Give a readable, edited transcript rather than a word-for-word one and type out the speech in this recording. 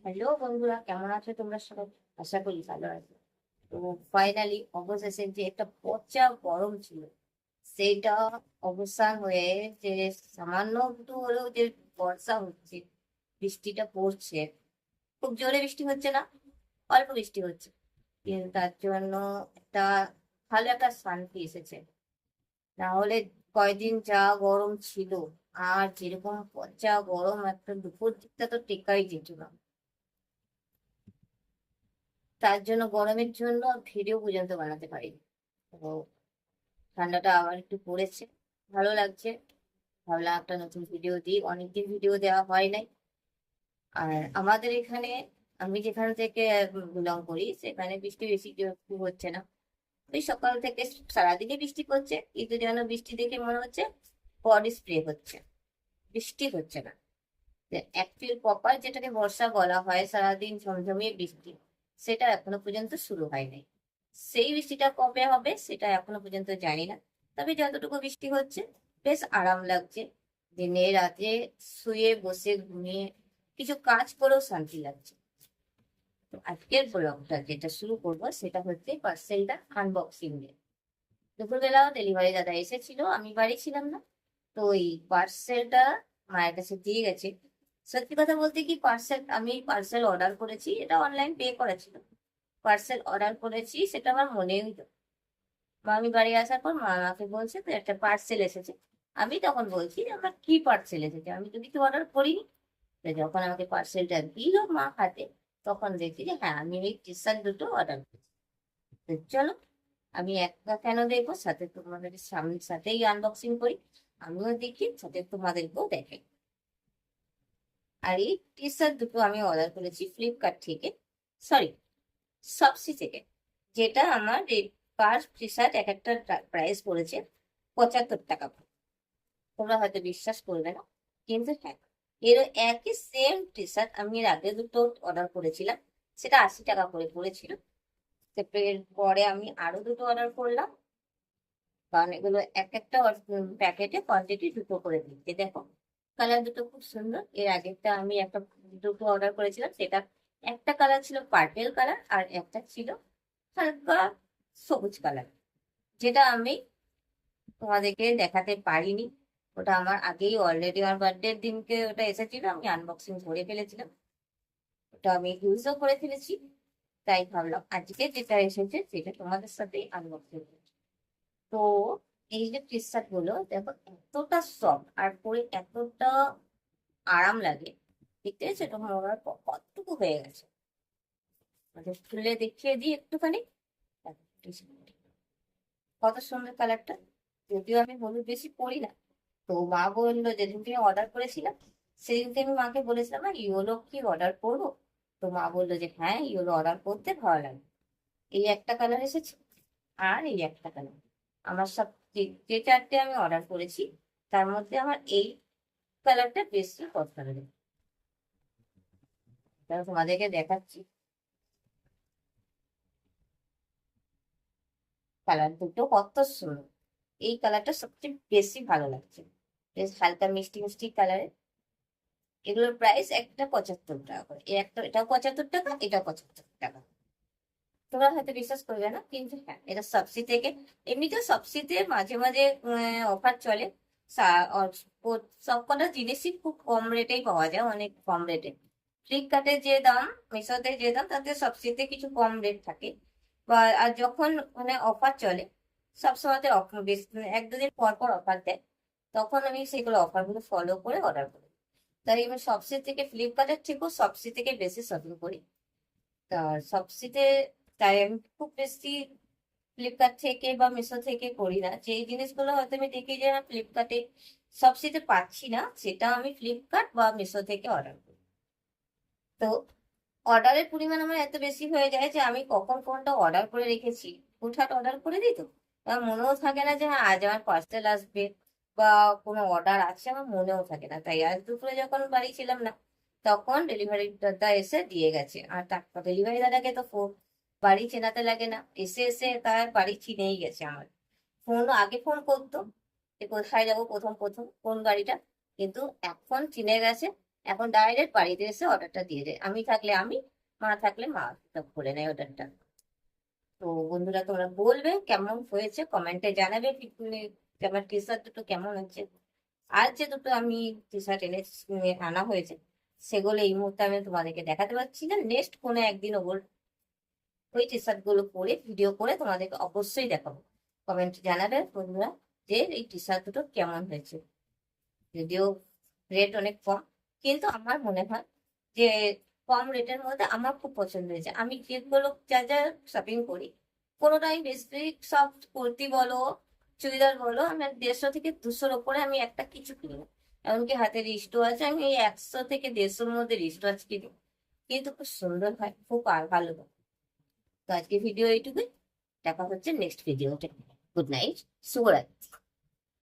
Hello বন্ধুরা, কেমন আছো তোমরা সবাই? আশা করি ভালো আছো। তো ফাইনালি অবশেষে যে একটা পচা গরম ছিল সেইটা অবসান হয়ে যে সামান্য একটু হলেও যে বর্ষা হচ্ছে, বৃষ্টিটা পড়ছে। খুব জোরে বৃষ্টি হচ্ছে না, অল্প বৃষ্টি হচ্ছে, কিন্তু তার জন্য একটা ভালো একটা শান্তি এসেছে। না হলে কয়দিন যা গরম ছিল, আর যেরকম পচা গরম একটা দুপুর দিকটা তো টেকাই যেত না। তার জন্য গরমের জন্য ভিডিও পর্যন্ত বানাতে পারিনি। তো ঠান্ডাটা আবার একটু পড়েছে, ভালো লাগছে। ভাবলাম একটা নতুন ভিডিও দিই, অনেকদিন ভিডিও দেওয়া হয় নাই। আর আমাদের এখানে, আমি যেখান থেকে বিলং করি, সেখানে বৃষ্টি বেশি একটু হচ্ছে না। ওই সকাল থেকে সারাদিনই বৃষ্টি পড়ছে, কিন্তু যেন বৃষ্টি দেখে মনে হচ্ছে বডি স্প্রে হচ্ছে, বৃষ্টি হচ্ছে না। অ্যাকচুয়ালি প্রপার যেটাকে বর্ষা বলা হয়, সারাদিন ঝমঝমিয়ে বৃষ্টি, সেটা এখনো পর্যন্ত শুরু হয় নাই। সেই বৃষ্টিটা কবে হবে সেটা এখনো পর্যন্ত জানি না। তবে যতটুকু বৃষ্টি হচ্ছে, বেশ আরাম লাগছে। দিনে রাতে শুয়ে বসে ঘুমিয়ে কিছু কাজ করেও শান্তি লাগছে। তো আজকের ব্লগটা যেটা শুরু করবো সেটা হচ্ছে পার্সেলটা আনবক্সিং দিয়ে। দুপুরবেলা ডেলিভারি দাদা এসেছিল, আমি বাড়ি ছিলাম না। তো ওই পার্সেলটা মায়ের কাছে দিয়ে গেছে। সত্যি কথা বলতে কি, আমি পার্সেল অর্ডার করেছি, এটা অনলাইন পে করা ছিল। পার্সেল অর্ডার করেছি সেটা আমার মনেই তো। মা, আমি বাড়ি আসার পর মা আমাকে বলছে তো একটা পার্সেল এসেছে। আমি তখন বলছি যে আমার কি পার্সেল এসেছে, আমি তো কিছু অর্ডার করিনি। তো যখন আমাকে পার্সেলটা দিল মা হাতে, তখন দেখছি যে হ্যাঁ, আমি এই টি শার্ট দুটো অর্ডার করেছি। তো চলো, আমি একা কেন দেখবো, সাথে তোমাদের সামনের সাথেই আনবক্সিং করি। আমিও দেখি, সাথে তোমাদেরকেও দেখাই। আর এই টি শার্ট দুটো আমি অর্ডার করেছি ফ্লিপকার্ট থেকে, সরি, শপসি থেকে। যেটা আমার এই পার টি শার্ট এক একটা প্রাইস পড়েছে 75 টাকা। তোমরা হয়তো বিশ্বাস করবে না, কিন্তু হ্যাঁ, এর একই সেম টি শার্ট আমি এর আগে দুটো অর্ডার করেছিলাম, সেটা 80 টাকা করে পড়েছিল। পরে আমি আরো দুটো অর্ডার করলাম, কারণ এগুলো এক একটা প্যাকেটে কোয়ান্টিটি দুটো করে দিচ্ছে। দেখো, কালার দুটো খুব সুন্দর। এর আগেরটা আমি একটা দুটো অর্ডার করেছিলাম, সেটা একটা কালার ছিল পার্পেল কালার আর একটা ছিল হালকা সবুজ কালার, যেটা আমি তোমাদেরকে দেখাতে পারিনি। ওটা আমার আগেই অলরেডি আমার বার্থডের দিনকে ওটা এসেছিল, আমি আনবক্সিং করে ফেলেছিলাম। ওটা আমি ইউজও করে ফেলেছি। তাই ভাবলাম আজকে যেটা এসেছে সেটা তোমাদের সাথে আনবক্সিং। তো এই যে টি শার্ট গুলো দেখো, এতটা সফট আর পরে এতটা আরাম লাগে। দেখতে পাচ্ছ, এটা মনে হয় কতটুকু হয়ে গেছে। মানে খুলে দেখিয়ে দিই একটুখানি। দেখো, কত সুন্দর কালারটা। যদিও আমি হলুদ বেশি পরি না। তো মা বললো, যেদিনকে অর্ডার করেছিলাম সেদিনকে আমি মাকে বলেছিলাম না ইয়েলো কি অর্ডার করবো। তো মা বললো যে হ্যাঁ, ইয়েলো অর্ডার করতে ভালো লাগে। এই একটা কালার এসেছে, আর এই একটা কালার। আমার সব যে যে চারটে আমি অর্ডার করেছি, তার মধ্যে আমার এই কালারটা বেশি পছন্দ লাগে। তাহলে তোমাদেরকে দেখাচ্ছি, কালার দুটো কত সুন্দর। এই কালারটা সবচেয়ে বেশি ভালো লাগছে, বেশ হালকা মিষ্টি মিষ্টি কালারে। এগুলোর প্রাইস একটা 75 টাকা করে, এই একটা, এটাও 75 টাকা, এটাও 75 টাকা। তোমরা হয়তো বিশ্বাস করবে না, কিন্তু হ্যাঁ, এটা সবসি থেকে। এমনিতেও সবসিতে মাঝে মাঝে অফার চলে। সব কটা জিনিসই খুব কম রেটেই পাওয়া যায়, অনেক কম রেটে। ফ্লিপকার্টে যে দাম, মিশোতে যে দাম, তাতে সবসিতে কিছু কম রেট থাকে। বা আর যখন মানে অফার চলে, সবসময়তে অফার বেশ, এক দুদিন পর পর অফার দেয়, তখন আমি সেগুলো অফারগুলো ফলো করে অর্ডার করি। তাই আমি সবসি থেকে, ফ্লিপকার্টের থেকেও সবসি থেকে বেশি শপিং করি। তা সবসিতে, তাই আমি খুব বেশি ফ্লিপকার্ট থেকে বা মিশো থেকে করি না। যে জিনিসগুলো হয়তো আমি দেখি যে না ফ্লিপকার্টে সবসিতে পাচ্ছি না, সেটা আমি ফ্লিপকার্ট বা মিশো থেকে অর্ডার করি। তো অর্ডারের পরিমাণ আমার এত বেশি হয়ে যায় যে আমি কখন কোনটা অর্ডার করে রেখেছি, হুটহাট অর্ডার করে দিই। তো আমার মনেও থাকে না যে হ্যাঁ আজ আমার পার্সেল আসবে বা কোনো অর্ডার আছে, আমার মনেও থাকে না। তাই আজ দুপুরে যখন বাড়ি ছিলাম না, তখন ডেলিভারি দাদা এসে দিয়ে গেছে। আর তারপর ডেলিভারি দাদাকে তো বাড়ি চেনাতে লাগে না, এসে এসে তার বাড়ি চিনেই গেছে আমার। আগে ফোন করতো যে কোথায় যাবো, প্রথম প্রথম কোন গাড়িটা, কিন্তু এখন চিনে গেছে। এখন ডাইরেক্ট বাড়িতে এসে অর্ডারটা দিয়ে দেয়, আমি থাকলে আমি, মা থাকলে মা সব করে নেয় অর্ডারটা। তো বন্ধুরা তোমরা বলবে কেমন হয়েছে, কমেন্টে জানাবে আমার টি শার্ট দুটো কেমন হচ্ছে। আর যে দুটো আমি টি শার্ট আনা হয়েছে সেগুলো এই মুহূর্তে আমি তোমাদেরকে দেখাতে পারছি না, নেক্সট কোনো একদিন ওই টি শার্ট গুলো পরে ভিডিও করে তোমাদেরকে অবশ্যই দেখাবো। কমেন্ট জানাবে বন্ধুরা যে এই টি শার্ট দুটো কেমন হয়েছে। যদিও রেট অনেক কম, কিন্তু আমার মনে হয় যে কম রেটের মধ্যে আমার খুব পছন্দ হয়েছে। আমি যেগুলো যা যা শপিং করি কোনোটাই বেশি, সব কুর্তি বলো চুড়িদার বলো, আমি 150 থেকে 200 ওপরে আমি একটা কিছু কিনি না। এমনকি হাতের রিস্টও আছে, আমি এই 100 থেকে 150-র মধ্যে রিস্ট ওয়াচ কিনি, কিন্তু খুব সুন্দর হয়, খুব আর ভালো হয়। তো আজকে ভিডিও এইটুকুই, দেখা হচ্ছে নেক্সট ভিডিওতে। গুড নাইট, শুভরাত্রি।